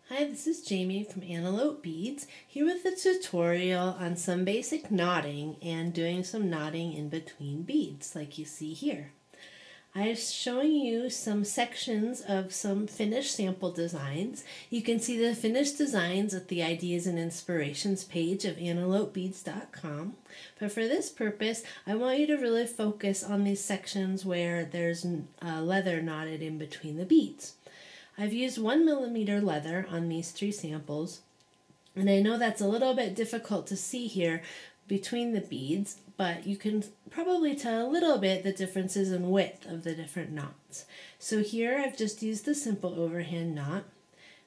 Hi, this is Jamie from Antelope Beads, here with a tutorial on some basic knotting and doing some knotting in between beads like you see here. I'm showing you some sections of some finished sample designs. You can see the finished designs at the Ideas and Inspirations page of antelopebeads.com. But for this purpose, I want you to really focus on these sections where there's leather knotted in between the beads. I've used 1mm leather on these three samples, and I know that's a little bit difficult to see here between the beads, but you can probably tell a little bit the differences in width of the different knots. So here I've just used the simple overhand knot,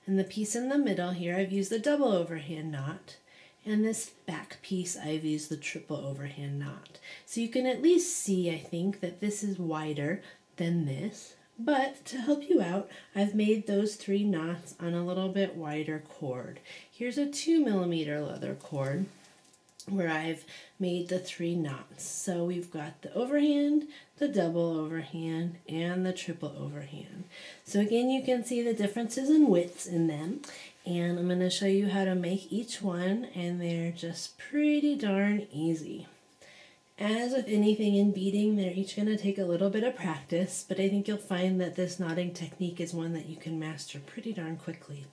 and the piece in the middle here I've used the double overhand knot, and this back piece I've used the triple overhand knot. So you can at least see, I think, that this is wider than this. But to help you out, I've made those three knots on a little bit wider cord. Here's a 2mm leather cord where I've made the three knots. So we've got the overhand, the double overhand, and the triple overhand. So again, you can see the differences in widths in them. And I'm going to show you how to make each one, and they're just pretty darn easy. As with anything in beading, they're each going to take a little bit of practice, but I think you'll find that this knotting technique is one that you can master pretty darn quickly.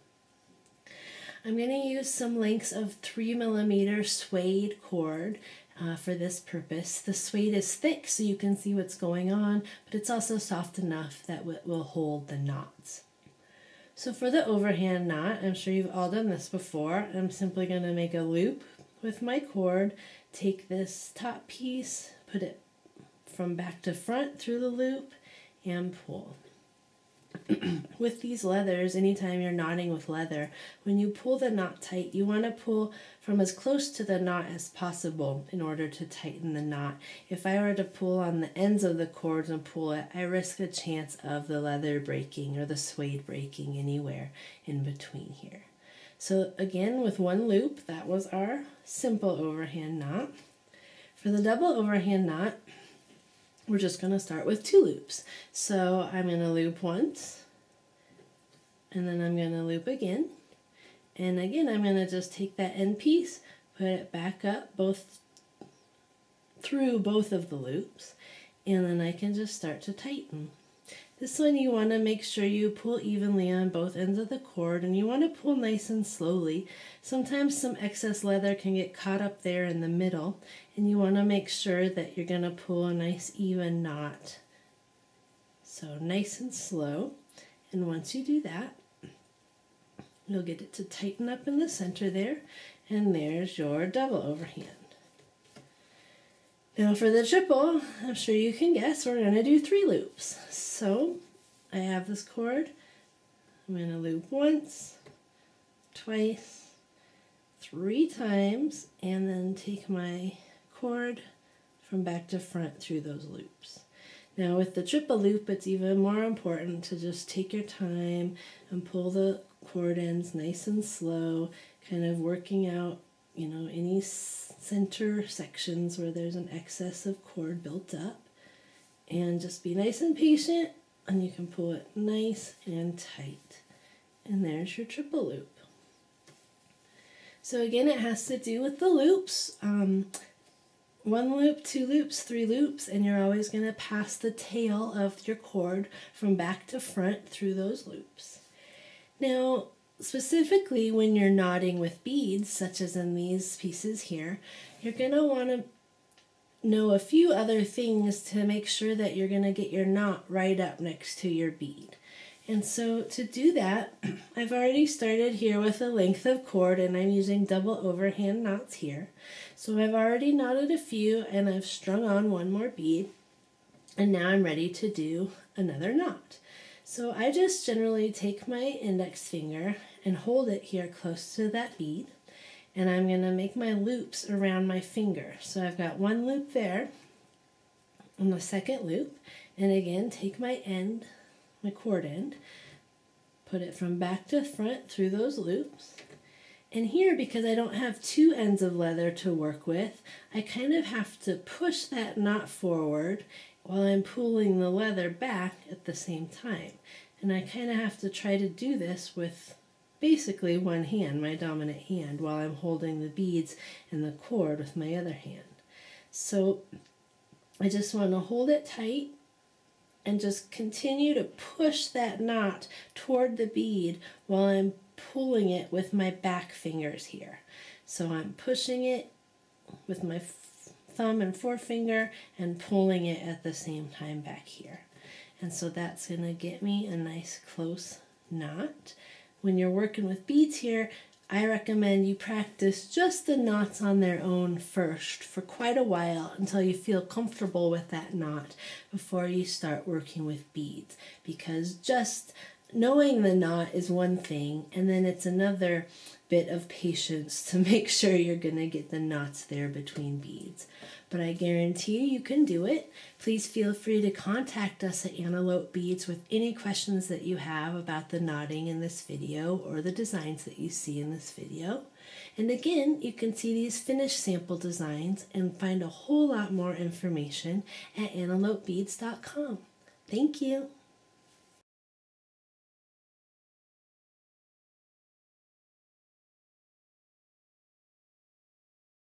I'm going to use some lengths of 3mm suede cord for this purpose. The suede is thick so you can see what's going on, but it's also soft enough that it will hold the knots. So for the overhand knot, I'm sure you've all done this before. I'm simply going to make a loop with my cord, take this top piece, put it from back to front through the loop, and pull. With these leathers, anytime you're knotting with leather, when you pull the knot tight, you want to pull from as close to the knot as possible in order to tighten the knot. If I were to pull on the ends of the cords and pull it, I risk a chance of the leather breaking or the suede breaking anywhere in between here. So again, with one loop, that was our simple overhand knot. For the double overhand knot, we're just going to start with 2 loops. So I'm going to loop once, and then I'm going to loop again. And again, I'm going to just take that end piece, put it back up through both of the loops, and then I can just start to tighten. This one you want to make sure you pull evenly on both ends of the cord, and you want to pull nice and slowly. Sometimes some excess leather can get caught up there in the middle, and you want to make sure that you're going to pull a nice even knot. So nice and slow, and once you do that, you'll get it to tighten up in the center there, and there's your double overhand. Now for the triple, I'm sure you can guess, we're going to do 3 loops. So I have this cord, I'm going to loop once, twice, 3 times, and then take my cord from back to front through those loops. Now with the triple loop, it's even more important to just take your time and pull the cord ends nice and slow, kind of working out any center sections where there's an excess of cord built up, and just be nice and patient, and you can pull it nice and tight. And there's your triple loop. So again, it has to do with the loops. 1 loop, 2 loops, 3 loops, and you're always going to pass the tail of your cord from back to front through those loops. Now, specifically when you're knotting with beads, such as in these pieces here, you're going to want to know a few other things to make sure that you're going to get your knot right up next to your bead. And so to do that, I've already started here with a length of cord, and I'm using double overhand knots here. So I've already knotted a few, and I've strung on 1 more bead, and now I'm ready to do another knot. So I just generally take my index finger and hold it here close to that bead, and I'm going to make my loops around my finger. So I've got 1 loop there and the second loop, and again take my cord end, put it from back to front through those loops. And here, because I don't have 2 ends of leather to work with, I kind of have to push that knot forward while I'm pulling the leather back at the same time. And I kind of have to try to do this with basically one hand, my dominant hand, while I'm holding the beads and the cord with my other hand. So I just want to hold it tight and just continue to push that knot toward the bead while I'm pulling it with my back fingers here. So I'm pushing it with my thumb and forefinger and pulling it at the same time back here. And so that's going to get me a nice close knot. When you're working with beads here, I recommend you practice just the knots on their own first for quite a while until you feel comfortable with that knot before you start working with beads, because just knowing the knot is one thing, and then it's another bit of patience to make sure you're going to get the knots there between beads. But I guarantee you can do it. Please feel free to contact us at Antelope Beads with any questions that you have about the knotting in this video or the designs that you see in this video. And again, you can see these finished sample designs and find a whole lot more information at antelopebeads.com. Thank you.